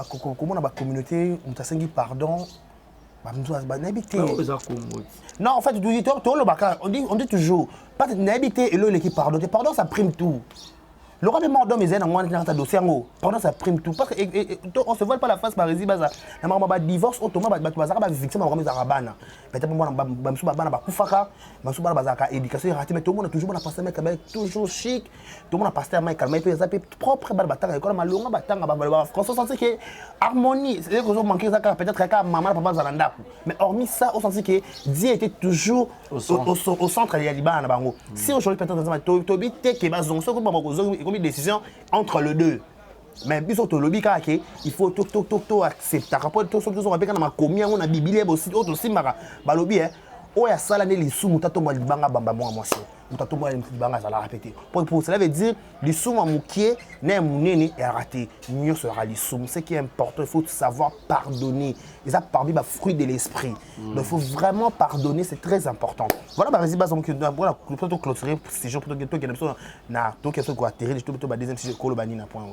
la communauté, on a pardon. Non, en fait, on dit toujours, pas n'habiter et le qui pardon. Pardon, ça prime tout. Le roi de mort d'homme est un dossier. Pardon, ça prime tout. Parce qu'on ne se voit pas la face par ici. La divorce, autrement, la victime de Arabana. Peut-être que éducation ratée, mais tout le monde a toujours un pasteur toujours chic. Tout le monde a pasteur propre. On sent que harmonie, c'est que manqué peut-être que maman, papa, Zalanda. Mais hormis ça, on sent que Dieu était toujours au centre de Liban. Si aujourd'hui, peut-être, une décision entre les deux. Mais puis surtout lobby il faut tout accepter. Après tout ça on a commis on a bibilé aussi autre aussi mara lobby o ya sala ne les sous mutato mo libanga bamba mo mwasi. Mutato mo libanga ça la répéter. Pour cela veut dire les sous mukie ne munene est raté. Mieux sera les sous. Ce qui est important, il faut savoir pardonner. Et ça parmi le fruit de l'esprit. Donc il faut vraiment pardonner, c'est très important. Voilà bah vas-y base donc voilà plutôt clôturer ces jours plutôt que quelque chose na tout quelque chose quoi atterrir tout plutôt deuxième sujet kolobani na point.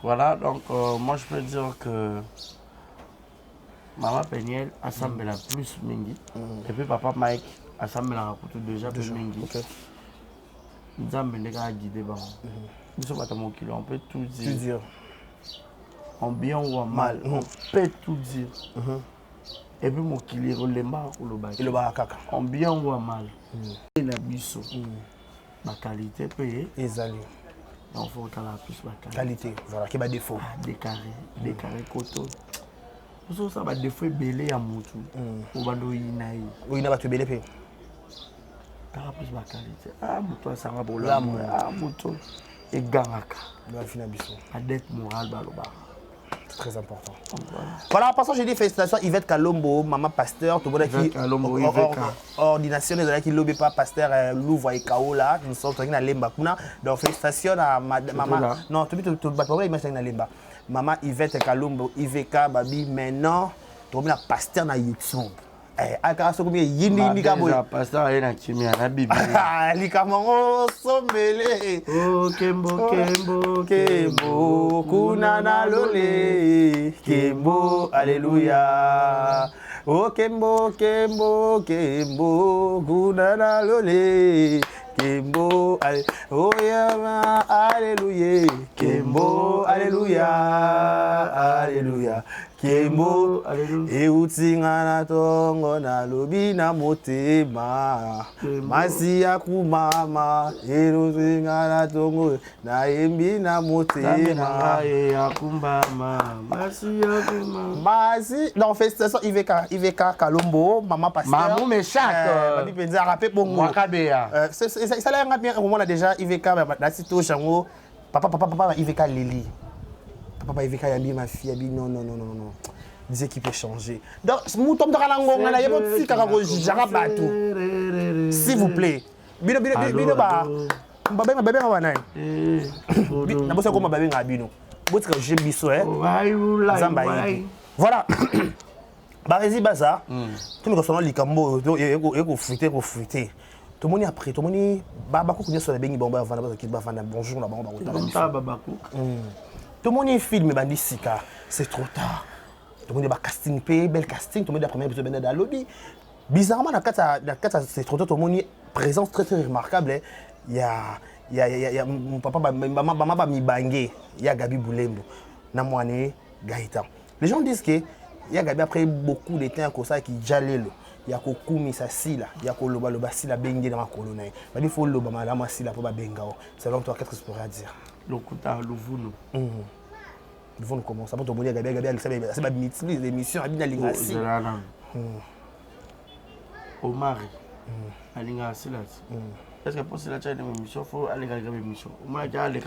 Voilà, donc moi je peux dire que Maman Peniel assemble la plus mingi et puis papa Mike assemble la couteau déjà plus mingi. Nous avons guidé ba. Nous sommes à mon kilo, on peut tout dire. En bien ou en mal, on peut tout dire. Et puis mon kilo le lemba ou le bas. Le bas kaka. En bien ou en mal. Et la biso. Ma qualité payée. Ezali. Donc faut que la plus ma qualité. Voilà, qui va défaut. Des carrés coton. Pour ça va défaut belé à moutou. Ou bando inaï. Oui, n'a pas tu belé pe. Car plus ma qualité. Ah moutou ça va pour là. Ah moutou et gangaka. Le fina biso. Adepte morale baloba. C'est très important. Voilà, en passant, j'ai dit félicitations Yvette Kalombo, maman pasteur, tout le monde qui ordination des qui lobby pas pasteur Louvre et Kaola, nous sommes dans Lemba. Donc félicitations à maman. Non, tout le monde imagine dans Lemba. Maman Yvette Kalombo, Iveka Babi, maintenant, tout le monde pasteur na YouTube. Aka so combien yindi kabo pasteur a na chimia na bibi likamango sombele kembo kuna na lole kembo alléluia oh kembo kuna na lole kembo oh yama alléluia kembo alléluia Kembo, eutinga na tongo na lobi na motema masi ya kumama eutinga na tongo na embi na motema ya kumbama masi ya kumama masi dans festation Iveka Kalombo maman pasteur maman méchante babi penza rapé bongo mwakabea ça l'a bien on a déjà Iveka na sito chango papa Iveka Lili. Papa Iveka Yabi, ma fille Yabi, non. Des équipes ont changé. Donc, s'il vous plaît. Bino. Voilà. Barezi Baza. Tout le monde a likambo, fruité. Tout le monde après, tout le monde Babakou qui sur les bengi bomba bonjour là-bas. Tout le monde filme bandi sika, c'est trop tard. Tout le monde a casting bel casting, tout le monde a première épisode dans lobby. Bizarrement dans c'est trop tard, tout le monde présence très remarquable. Il y a mon papa maman mi bangé, il y a Gabi Boulembo, Namwane Gaëtan. Les gens disent que il y a Gabi après beaucoup de temps comme ça qui jalelo. Il y a Kokumi Sasila, il y a Koloba Sila Bengue dans ma colonne. Il faut le Bama Sila pour Bengao. Selon toi, qu'est-ce que tu pourrais dire? Le Kouta, le Vouno. Le Vouno comment ça? Pour te dire, Gabi, c'est ma émission, Abina Lingassi. Omar, Alingassi. Est-ce que pour cela, tu as une émission? Il faut aller regarder l'émission. Omar, il y a aller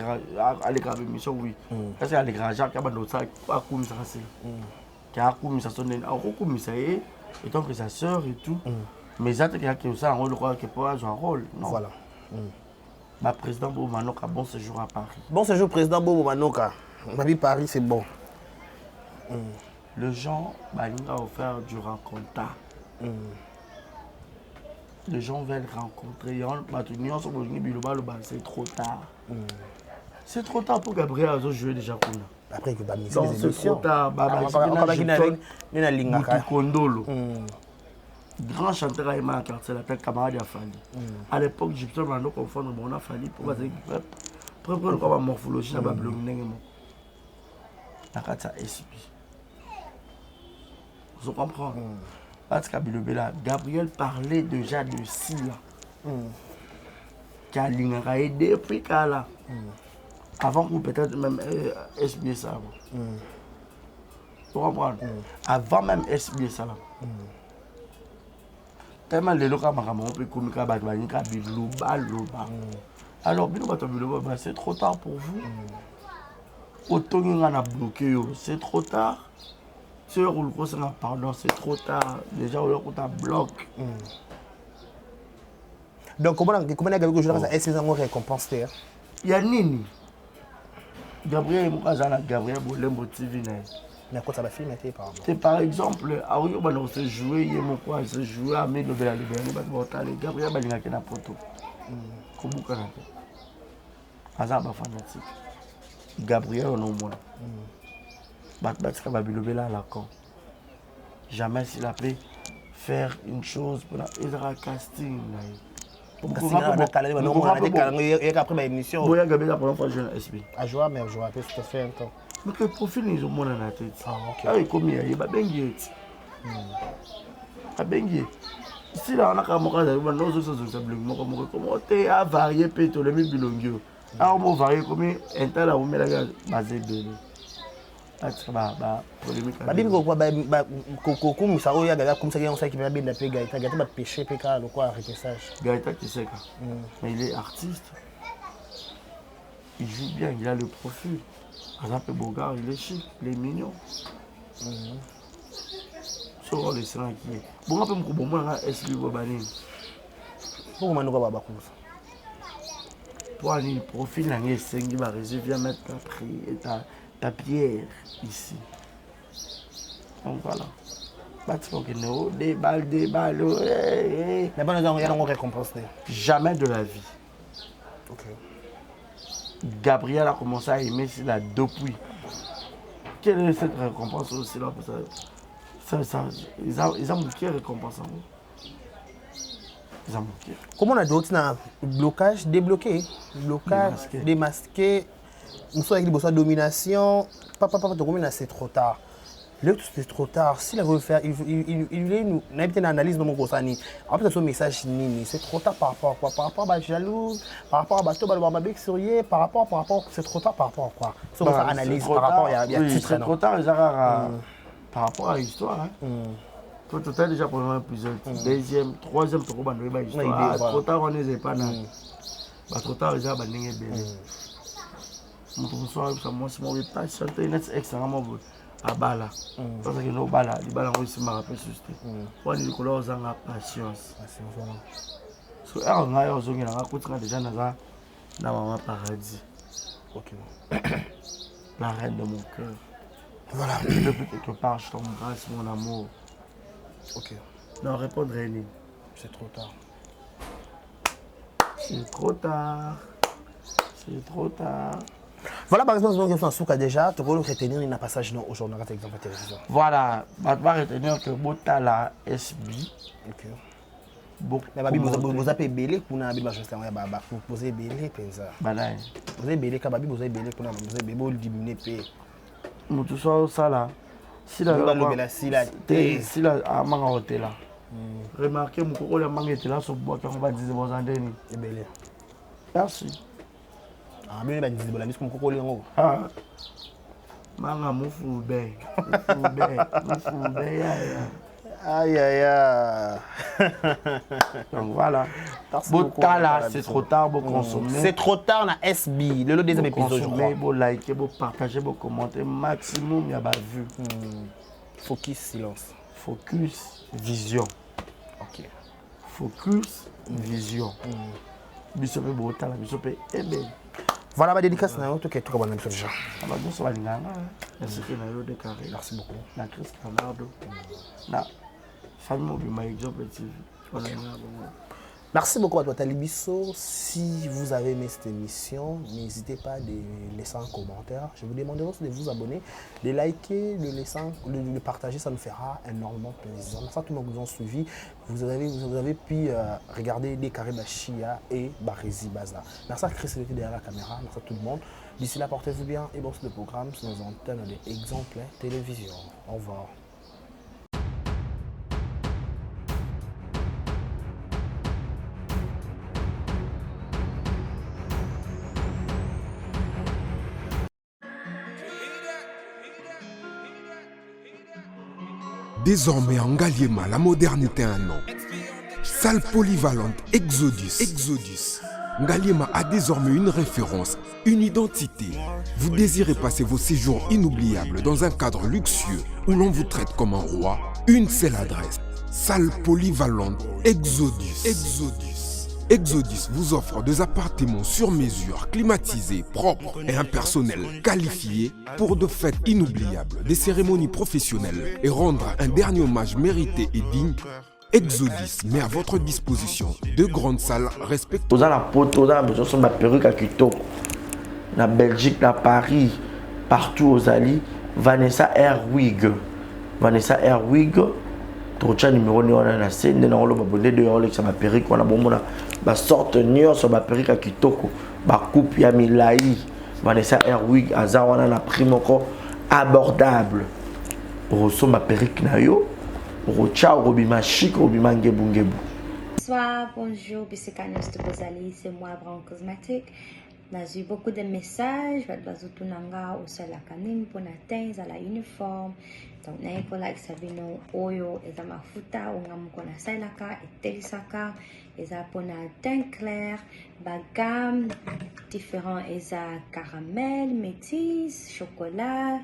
regarder l'émission, oui. Est-ce qu'il y a aller regarder Jacques Abando, ça, à Koum, ça, c'est. qui a commis son nez, a commis ça étant que sa sœur et tout. Mais ça, qui a un rôle, qui peut jouer un rôle. Non. Voilà. Bah, président Bobo Manoka, bon séjour à Paris. Bon séjour, président Bobo Manoka. Ma vie Paris, c'est bon. Le gens, bah, il a offert du rencontre. Les gens veulent rencontrer. C'est trop tard. C'est trop tard pour Gabriel Azo jouer déjà. Après, il va c'est trop tard. Kondolo. Grand chanteur à Emma Cartier, l'appelle camarade à Fali. À l'époque, Gibson m'a confondre mon Fali pour voir la morphologie dans la blonde. La carte ça SB. Vous comprenez? Parce que Gabriel parlait déjà de Silla. Qui a aidé depuis là. Avant ou peut-être même SB ça. Vous comprenez? Avant même SB ça. Tellement les locaux on peut communiquer avec alors c'est trop tard pour vous. Autant on a bloqué, c'est trop tard. Pardon, c'est trop tard. Déjà on a bloqué. Donc comment Gabriel Jola est-ce qu'ils ont récompensé? Il y a Nini. Gabriel Gabriel Bolembo TV. Mais à quoi ça va filmer par exemple, à Oyo on se jouer, il mon quoi, se jouer à mes de la Gabriel Balinga qui na poto. Kobuka na. Azaba fanatique. Gabriel on au moins. Batka Babilobela à la con. Jamais s'il a pu faire une chose pour la casting. Après ma émission. Boya Gabriel pour la fois jeune SB. À jouer mais jouer après ça fait un temps. Mais le profil ils ont mon dans la tête. Ah OK. Ah il comme il va bengi. A bengi. Si là on a comme ça on a autres choses ça bloque comment tu as varié péto le bilongio. Ah on varié comme un tel là on met la basé de babi ko misa oyo agaza comme ça qui on sait qui va bien d'appeler Gaëtan Gaëtan va pêcher PK le quoi repêchage Gaëtan qui sait mais il est artiste, il joue bien, il a le profil. Par exemple Bogart il est chic, il est mignon. Sur les séries qui est bon un peu mon bon là est-ce que vous banni pour Manoka baba comme ça pour un profil là il est va réserver à mettre ta prix et ta pierre ici. Donc voilà. Des balles. Mais bon, il y a une récompense. Jamais de la vie. Ok. Gabriel a commencé à aimer cela depuis. Quelle est cette récompense aussi là pour ça? Ils ont manqué récompense. Ils ont manqué. Comment on a d'autres blocage, débloqué, blocage, démasqué. Nous sommes avec les besoins de domination. Papa, c'est trop tard. C'est trop tard. S'il a voulu faire, il voulait nous inviter une analyse dans mon conseil. En plus, ce message, c'est trop tard par rapport à quoi? Par rapport à jaloux, par rapport à Basto, par rapport, c'est trop tard par rapport à quoi? C'est une analyse par rapport à c'est trop tard, par rapport à l'histoire. Quand tu as déjà pour plusieurs, deuxième, troisième, trop tard, on n'est pas là. Trop tard, ils ont abandonné. Moi, c'est pas chanter extrêmement beau. À Bala. Parce que nous, Bala, les Bala, on se rappelle juste. On dit que nous avons la patience. So, on a déjà dans Maman Paradis. Ok. La reine de mon cœur. Voilà. Depuis quelque part, je t'embrasse, mon amour. Ok. Non, répondre Rémi. C'est trop tard. C'est trop tard. C'est trop tard. Voilà, par exemple, nous avons déjà, tu peux retenir un passage au journal de la télévision. Voilà, on va retenir que Botala SB. Ok. Beaucoup. Mais Babi, vous avez belé pour nous avoir juste là, vous avez belé pensa. Balai. Vous avez belé, Babi, vous avez belé pour nous, vous avez belé diminuer paix. Nous tous sommes ça là. Si la amanga hôtel là. Remarquez mon coco la manga était là sur bois quand on va dire vos antennes. C'est belé. Merci. Ah, mais il va dire que mon coco est en haut. Ah. Manga moufoubé. Aïe aïe aïe. Donc voilà. Botala, c'est trop tard pour consommer. C'est trop tard na SB. Le deuxième épisode, je crois. Pour liker, pour partager, pour commenter. Maximum, il y a pas vu. Focus, silence. Focus, vision. Ok. Focus, vision. Bisope Botala, Bisope Eben. Voilà ma dédicace, tout est tout comme on a déjà. Merci beaucoup. La Chris Canardo. La famille Mobima Exemple TV. Merci beaucoup à toi, Talibiso. Si vous avez aimé cette émission, n'hésitez pas à laisser un commentaire. Je vous demanderai aussi de vous abonner, de liker, de partager, ça nous fera énormément plaisir. Merci à tous ceux qui nous ont suivis. Vous avez pu regarder des carrés d'Achia et Barési Baza. Merci à Chris qui était derrière la caméra. Merci à tout le monde. D'ici là, portez-vous bien et bon, le programme sur nos antennes d'Exemple Télévision. Au revoir. Désormais en Ngaliema, la modernité a un nom. Salle polyvalente Exodus. Ngaliema a désormais une référence, une identité. Vous désirez passer vos séjours inoubliables dans un cadre luxueux où l'on vous traite comme un roi? Une seule adresse. Salle polyvalente Exodus. Exodus vous offre des appartements sur mesure, climatisés, propres et un personnel qualifié pour de fêtes inoubliables, des cérémonies professionnelles et rendre un dernier hommage mérité et digne. Exodus met à votre disposition deux grandes salles respectueuses. Dans la poto, dans la perruque à Kitoko, na Belgique, na Paris, partout aux alliés, Vanessa Airwig. Trocha numéro ni wana na scène na olo babonde de Rolex ma perruque wana bomona ba sorte nion sur ba perruque à Kitoko ba coupe ya milai Vanessa Airwig aza wana na prix moko abordable roso ma perruque na yo rocha robima chic robima ngebu. Bonsoir, bonjour, Bissekanos de Bozali, c'est moi, Brown Cosmetic. J'ai eu beaucoup de messages, je vais vous nanga au sol la canine pour atteindre à la uniforme. Donc, n'ayez pas like sabino oyo et za mafuta ou ngam kona sailaka et telisaka et za pona teint clair, bagam différents et za caramel, métis, chocolat,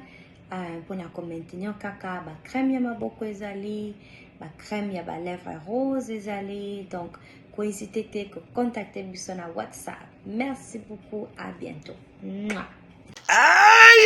pona commentinyo kaka, ba crème ya maboko ezali, ba crème ya ba lèvres rose ezali. Donc, n'hésitez pas à contacter sur WhatsApp. Merci beaucoup, à bientôt. Mouah. Aïe!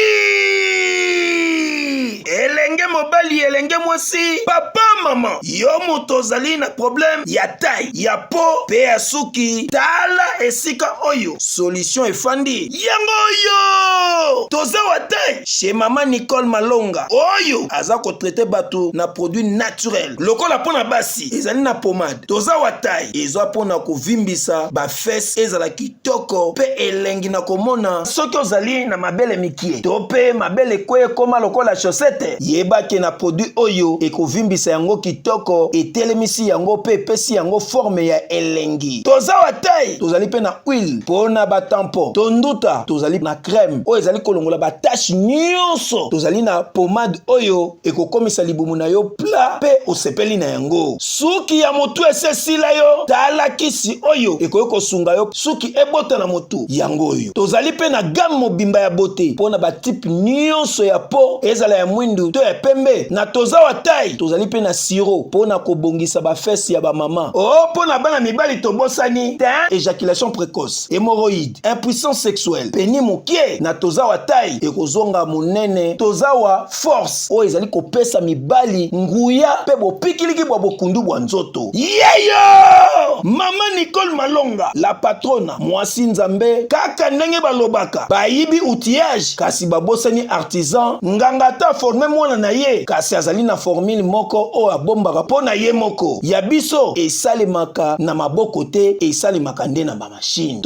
Elenge mobali, elenge mwasi, papa, maman, yo moto ozali na problème ya taille, ya po, pe ya suki, tala esika oyo, solution efandi, yango oyo! Toza wa taille, chez maman Nicole Malonga, oyo, aza ko traiter bato na produit naturel, lokola pona basi, ezali na pomade, toza wa taille, ezwa pona ko vimbisa, ba fesse ezala kitoko, pe elengi na komona, soki ozali na mabele mikie, to pe mabele kweye koma lokola chaussette, yebake na produit oyo, eko vimbisa yango kitoko, etelemisi yango pe pesi yango forme ya elengi. Toza wa taille, tozali pe na huile, pona ba tampon, tonduta, tozali na crème, oyo ezali kolongola ba tache nyonso, tozali na pomade oyo, eko komisa libumu na yo pla, pe osepeli na yango. Suki ya motu esesila yo, tala kisi oyo, eko kosunga yo, suki ebota na motu, yango oyo. Tozali pe na gamme mobimba ya beauté, pona ba type nyonso ya po, ezala ya mwindu, to ya pembe, na toza wa taille, tozali pe na siro, pona kobongisa ba fesse ya ba mama. Oh, pona bana mibali tobosani, éjaculation précoce, hémorroïde, impuissance sexuelle, peni mokie, na toza wa taille, ekozonga monene, toza wa force, o ezali kopesa mibali, nguya, pe bopikiliki bwa bokundu bwa nzoto. Yeyo! Mama Nicole Malonga, la patrona, mwasi nzambe, kaka ndenge balobaka, bayibi outillage, kasi babosani artisan, nganga ta forme mwana na ye, kasi azali na formule moko o abombaka po na ye moko. Ya biso, esalemaka na maboko te, esalemaka nde na ba machine.